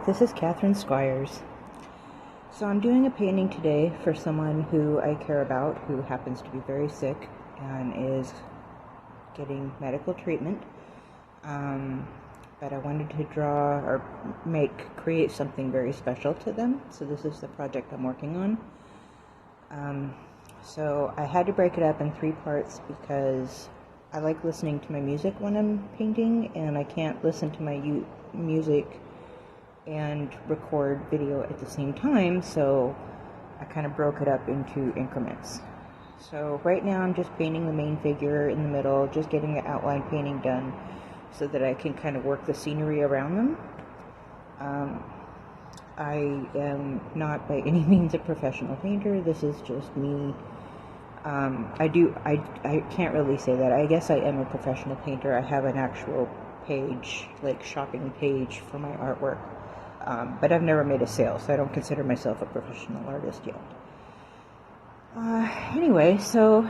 this is Catherine Squires. So I'm doing a painting today for someone who I care about, who happens to be very sick and is getting medical treatment. But I wanted to draw or create something very special to them. So this is the project I'm working on. So I had to break it up in 3 parts because I like listening to my music when I'm painting, and I can't listen to my music and record video at the same time, so I kind of broke it up into increments. So right now I'm just painting the main figure in the middle, just getting the outline painting done so that I can kind of work the scenery around them. I am not by any means a professional painter. This is just me. I can't really say that. I guess I am a professional painter. I have an actual page, like shopping page for my artwork. But I've never made a sale, so I don't consider myself a professional artist yet. Anyway, so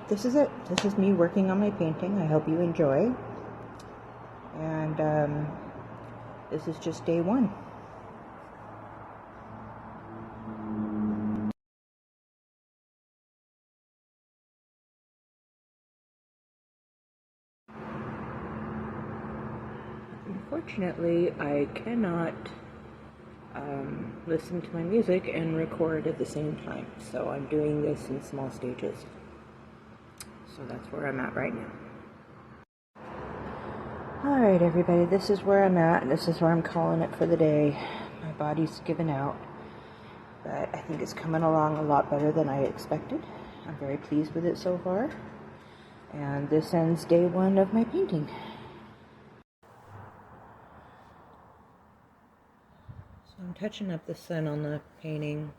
this is it. This is me working on my painting. I hope you enjoy. And this is just day 1. Unfortunately, I cannot listen to my music and record at the same time, so I'm doing this in small stages. So that's where I'm at right now. Alright everybody, this is where I'm at. This is where I'm calling it for the day. My body's given out, but I think it's coming along a lot better than I expected. I'm very pleased with it so far. And this ends day 1 of my painting. So I'm touching up the sun on the painting.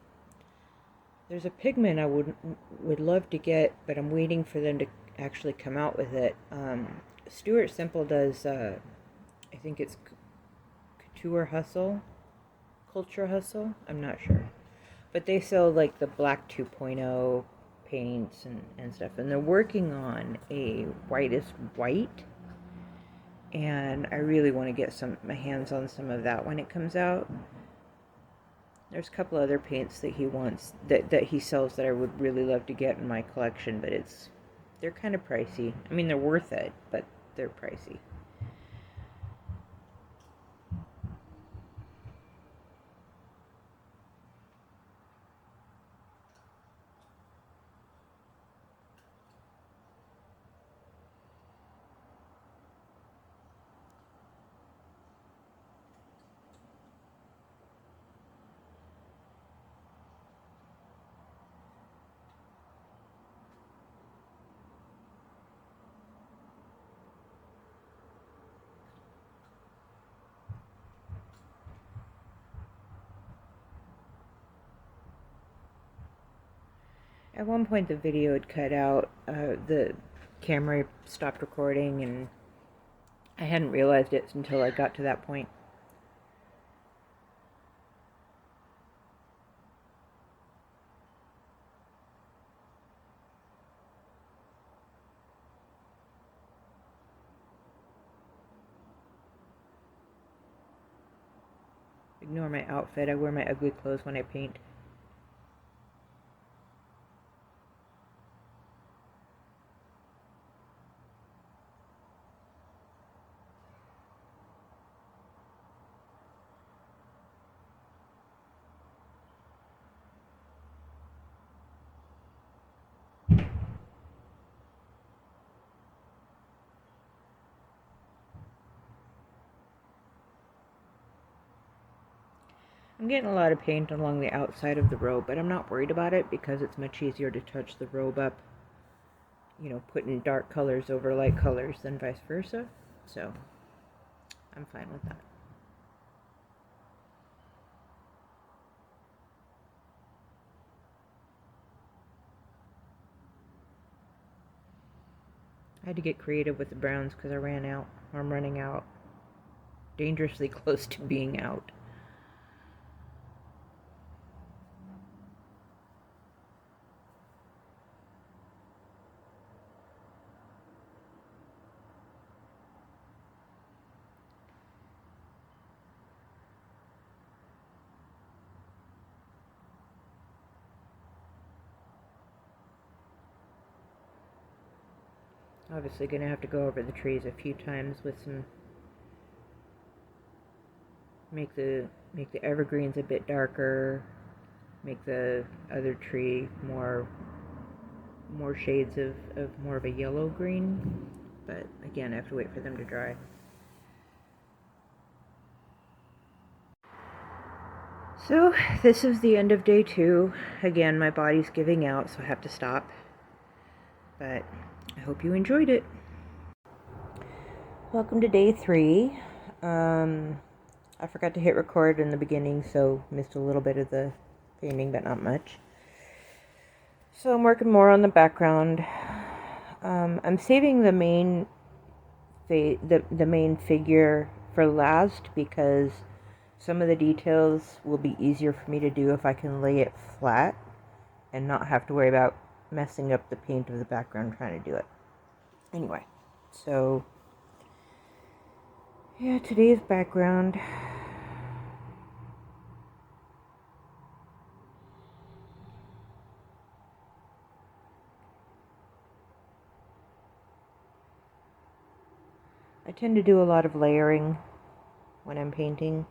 There's a pigment I would love to get, but I'm waiting for them to actually come out with it. Stuart Simple does, I think it's Culture Hustle, I'm not sure. But they sell like the Black 2.0 paints and stuff, and they're working on a whitest white, and I really want to get my hands on some of that when it comes out. There's a couple other paints that he wants, that he sells, that I would really love to get in my collection, but they're kind of pricey. I mean, they're worth it, but they're pricey. At one point the video had cut out, the camera stopped recording, and I hadn't realized it until I got to that point. Ignore my outfit. I wear my ugly clothes when I paint. I'm getting a lot of paint along the outside of the robe, but I'm not worried about it because it's much easier to touch the robe up, putting dark colors over light colors than vice versa. So I'm fine with that. I had to get creative with the browns because I ran out. I'm running out. Dangerously close to being out. Obviously going to have to go over the trees a few times with some, make the evergreens a bit darker, make the other tree more shades of more of a yellow green, but again I have to wait for them to dry. So this is the end of day 2. Again, my body's giving out, so I have to stop, but I hope you enjoyed it. Welcome to day 3. I forgot to hit record in the beginning, so missed a little bit of the painting, but not much. So I'm working more on the background. I'm saving the main the main figure for last because some of the details will be easier for me to do if I can lay it flat and not have to worry about messing up the paint of the background trying to do it. Anyway, so yeah, today's background. I tend to do a lot of layering when I'm painting.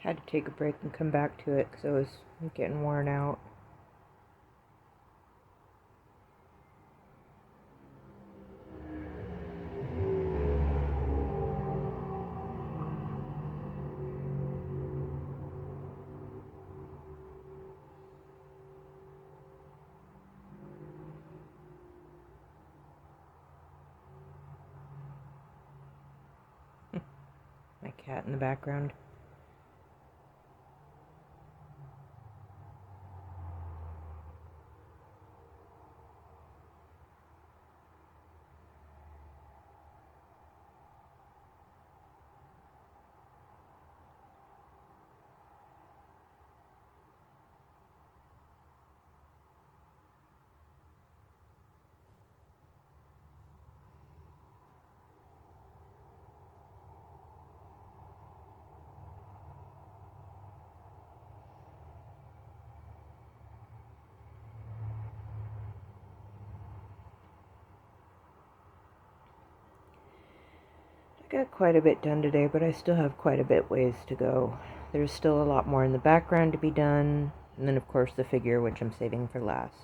Had to take a break and come back to it because I was getting worn out. My cat in the background. Got quite a bit done today, but I still have quite a bit ways to go. There's still a lot more in the background to be done, and then of course the figure, which I'm saving for last.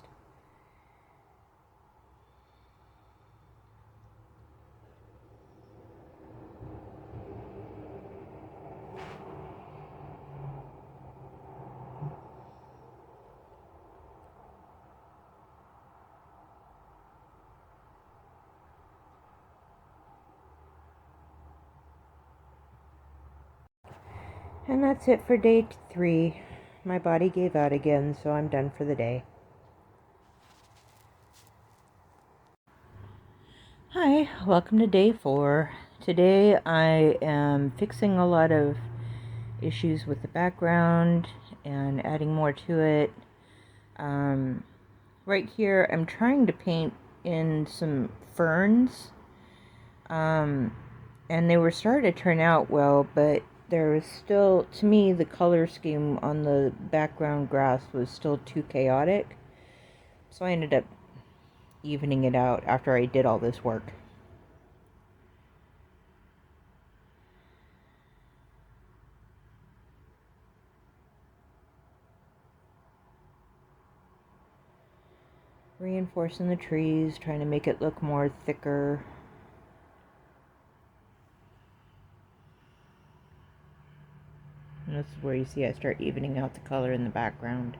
And that's it for day 3. My body gave out again, so I'm done for the day. Hi, welcome to day 4. Today I am fixing a lot of issues with the background and adding more to it. Right here I'm trying to paint in some ferns, and they were starting to turn out well, but there was still, to me, the color scheme on the background grass was still too chaotic, so I ended up evening it out after I did all this work. reinforcing the trees, trying to make it look more thicker. And this is where you see I start evening out the color in the background.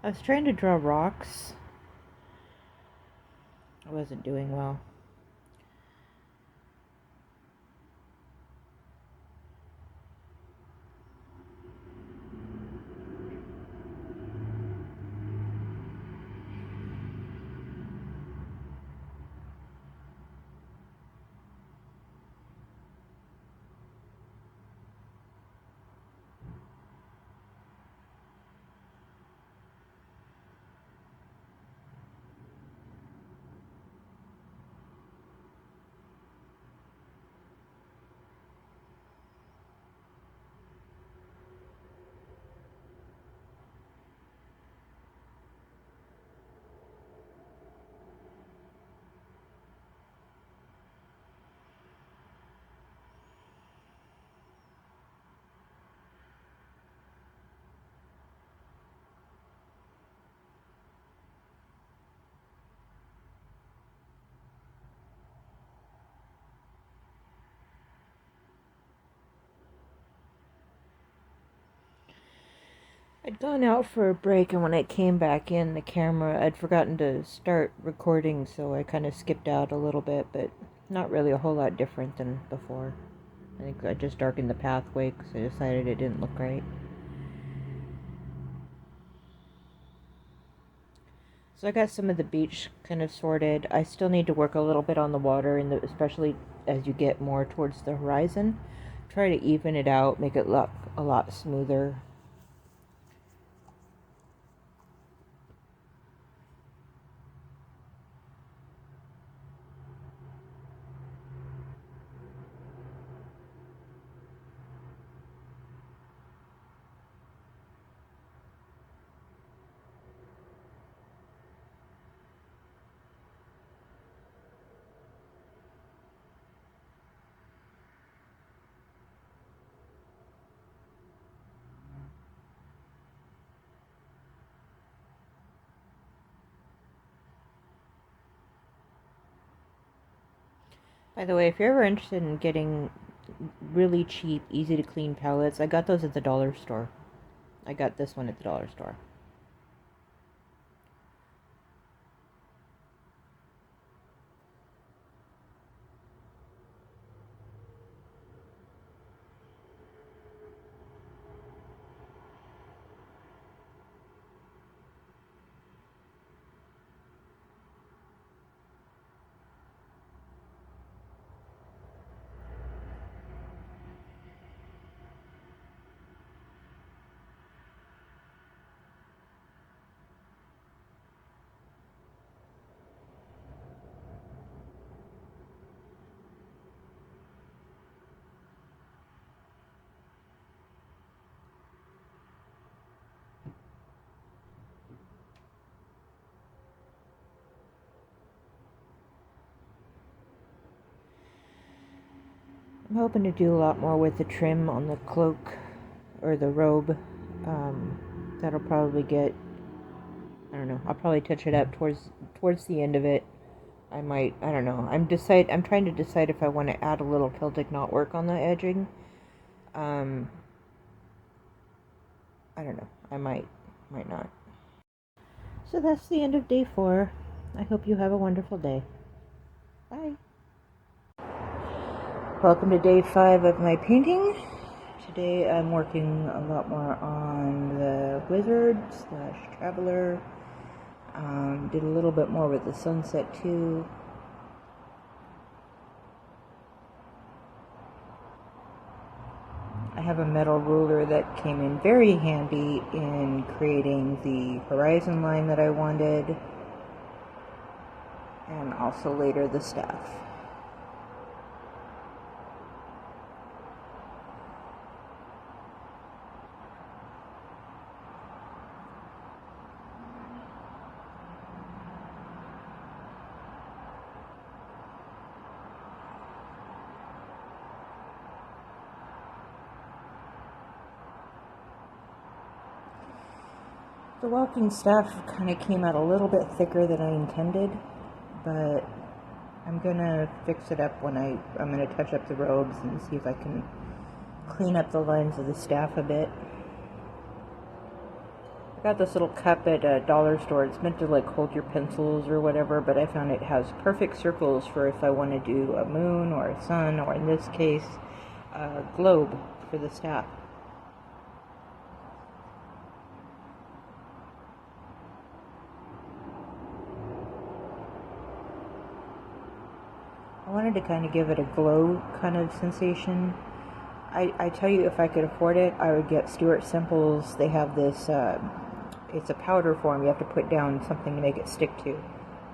I was trying to draw rocks. I wasn't doing well. I'd gone out for a break, and when I came back in, the camera, I'd forgotten to start recording, so I kind of skipped out a little bit, but not really a whole lot different than before. I think I just darkened the pathway because I decided it didn't look right. So I got some of the beach kind of sorted. I still need to work a little bit on the water, and especially as you get more towards the horizon. Try to even it out, make it look a lot smoother. By the way, if you're ever interested in getting really cheap, easy to clean palettes, I got those at the dollar store. I got this one at the dollar store. I'm hoping to do a lot more with the trim on the cloak or the robe. That'll probably get, I don't know, I'll probably touch it up towards the end of it. I might, I don't know. I'm trying to decide if I want to add a little Celtic knotwork on the edging. I don't know. I might not. So that's the end of day 4. I hope you have a wonderful day. Bye. Welcome to day 5 of my painting. Today I'm working a lot more on the wizard / traveler. Did a little bit more with the sunset too. I have a metal ruler that came in very handy in creating the horizon line that I wanted, and also later the staff. The walking staff kind of came out a little bit thicker than I intended, but I'm gonna fix it up when I'm gonna touch up the robes and see if I can clean up the lines of the staff a bit. I got this little cup at a dollar store. It's meant to like hold your pencils or whatever, but I found it has perfect circles for if I want to do a moon or a sun, or in this case, a globe for the staff. I wanted to kind of give it a glow kind of sensation. I tell you, if I could afford it, I would get Stuart Simple's. They have this, it's a powder form. You have to put down something to make it stick to,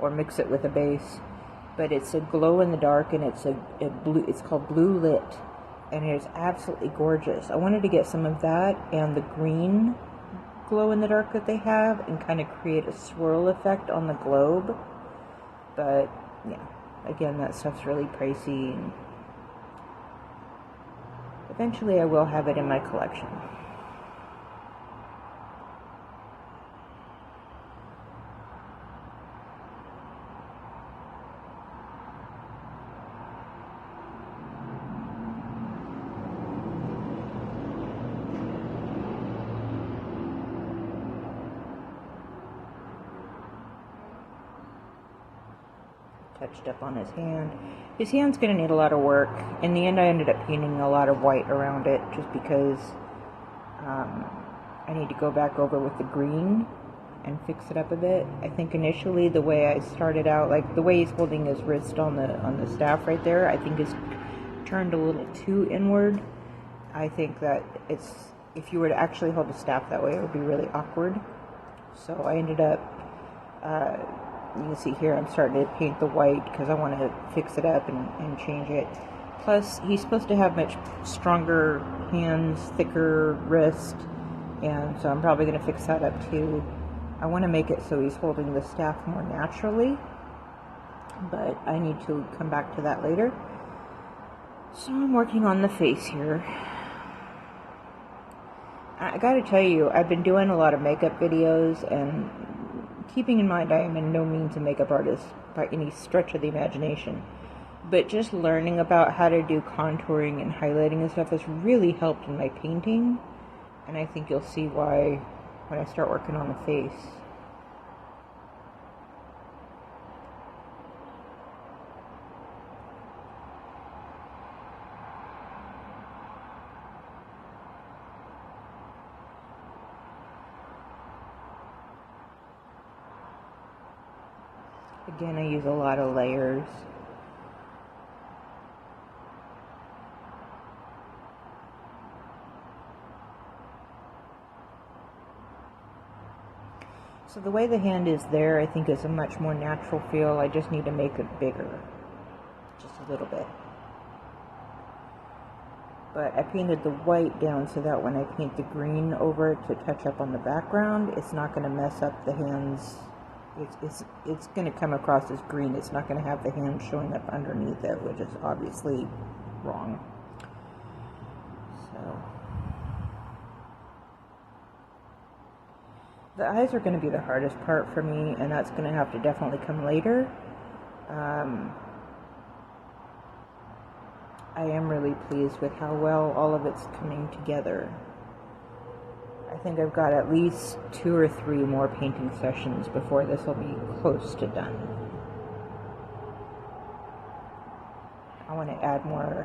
or mix it with a base. But it's a glow in the dark, and it's a blue. It's called Blue Lit, and it is absolutely gorgeous. I wanted to get some of that and the green glow in the dark that they have, and kind of create a swirl effect on the globe. But yeah, again, that stuff's really pricey, and eventually I will have it in my collection. Touched up on his hand. His hand's going to need a lot of work. In the end, I ended up painting a lot of white around it just because I need to go back over with the green and fix it up a bit. I think initially the way I started out, like the way he's holding his wrist on the staff right there, I think is turned a little too inward. I think that if you were to actually hold the staff that way, it would be really awkward. So I ended up you can see here I'm starting to paint the white because I want to fix it up and change it. Plus, he's supposed to have much stronger hands, thicker wrist, and so I'm probably going to fix that up too. I want to make it so he's holding the staff more naturally, but I need to come back to that later. So I'm working on the face here. I gotta tell you, I've been doing a lot of makeup videos, and keeping in mind, I am in no means a makeup artist by any stretch of the imagination. But just learning about how to do contouring and highlighting and stuff has really helped in my painting. And I think you'll see why when I start working on the face. Again, I use a lot of layers. So the way the hand is there, I think is a much more natural feel. I just need to make it bigger, just a little bit. But I painted the white down so that when I paint the green over it to touch up on the background, it's not going to mess up the hands. It's going to come across as green. It's not going to have the hand showing up underneath it, which is obviously wrong. So the eyes are going to be the hardest part for me, and that's going to have to definitely come later. I am really pleased with how well all of it's coming together. I think I've got at least 2 or 3 more painting sessions before this will be close to done. I want to add more,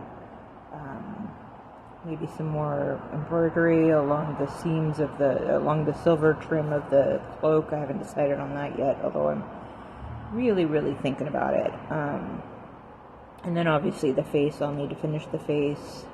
maybe some more embroidery along the seams of along the silver trim of the cloak. I haven't decided on that yet, although I'm really, really thinking about it. And then obviously the face, I'll need to finish the face.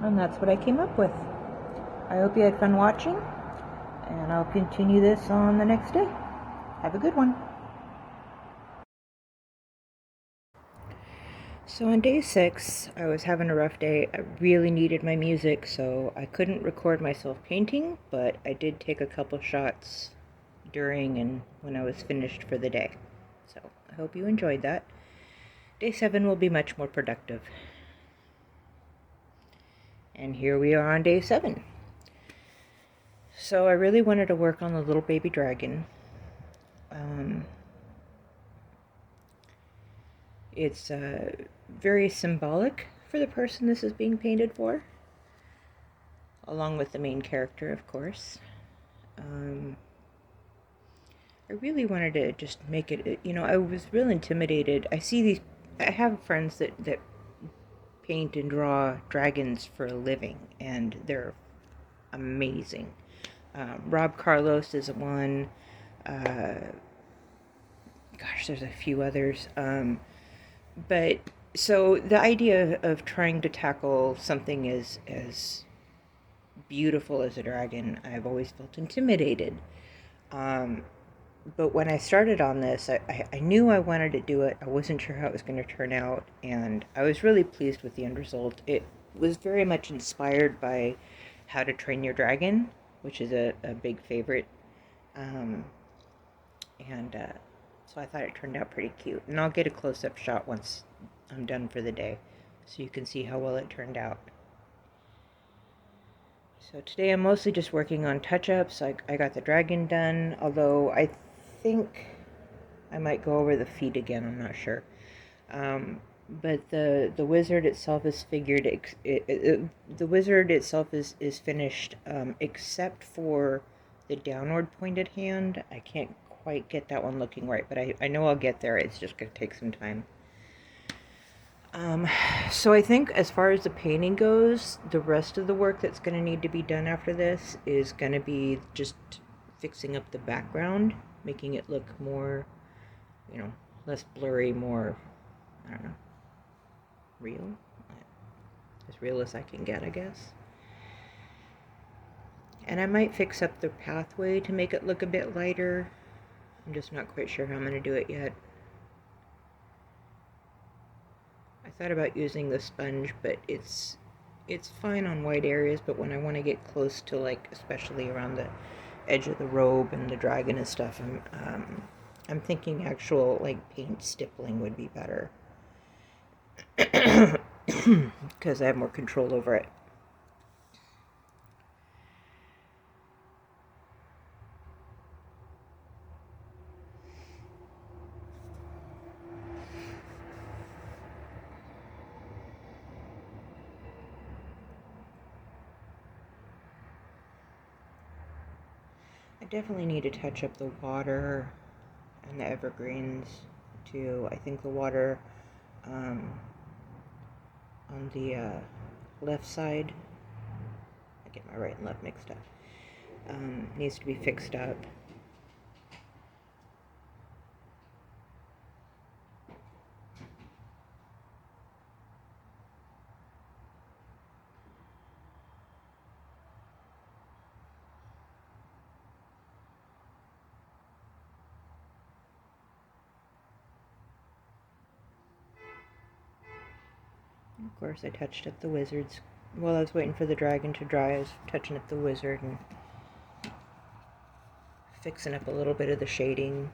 And that's what I came up with. I hope you had fun watching, and I'll continue this on the next day. Have a good one. So on day 6, I was having a rough day. I really needed my music, so I couldn't record myself painting, but I did take a couple shots during and when I was finished for the day. So I hope you enjoyed that. Day 7 will be much more productive. And here we are on day 7. So I really wanted to work on the little baby dragon. It's very symbolic for the person this is being painted for, along with the main character, of course. I really wanted to just make it, I was real intimidated. I have friends that paint and draw dragons for a living, and they're amazing. Rob Carlos is one. Uh, Gosh, there's a few others. But so the idea of trying to tackle something as beautiful as a dragon, I've always felt intimidated. But when I started on this, I knew I wanted to do it. I wasn't sure how it was going to turn out, and I was really pleased with the end result. It was very much inspired by How to Train Your Dragon, which is a big favorite. Um, and so I thought it turned out pretty cute. And I'll get a close-up shot once I'm done for the day, so you can see how well it turned out. So today I'm mostly just working on touch-ups. I got the dragon done, although I think I might go over the feet again, I'm not sure. But the wizard itself is figured, the wizard itself is finished, except for the downward pointed hand. I can't quite get that one looking right, but I know I'll get there. It's just going to take some time. So I think as far as the painting goes, the rest of the work that's going to need to be done after this is going to be just fixing up the background, making it look more, less blurry, more, I don't know, real. As real as I can get, I guess. And I might fix up the pathway to make it look a bit lighter. I'm just not quite sure how I'm going to do it yet. I thought about using the sponge, but it's fine on white areas, but when I want to get close to, like, especially around the edge of the robe and the dragon and stuff, I'm thinking actual, like, paint stippling would be better. Because I have more control over it. I definitely need to touch up the water and the evergreens too. I think the water on the left side, I get my right and left mixed up, needs to be fixed up. Of course, I touched up the wizards. While I was waiting for the dragon to dry, I was touching up the wizard and fixing up a little bit of the shading.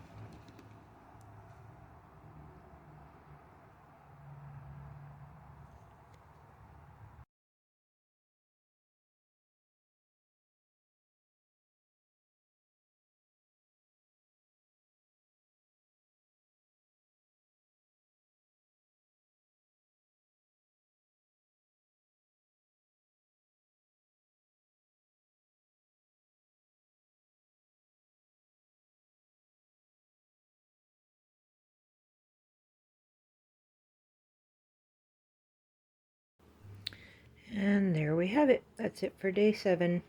And there we have it. That's it for day 7.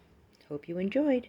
Hope you enjoyed.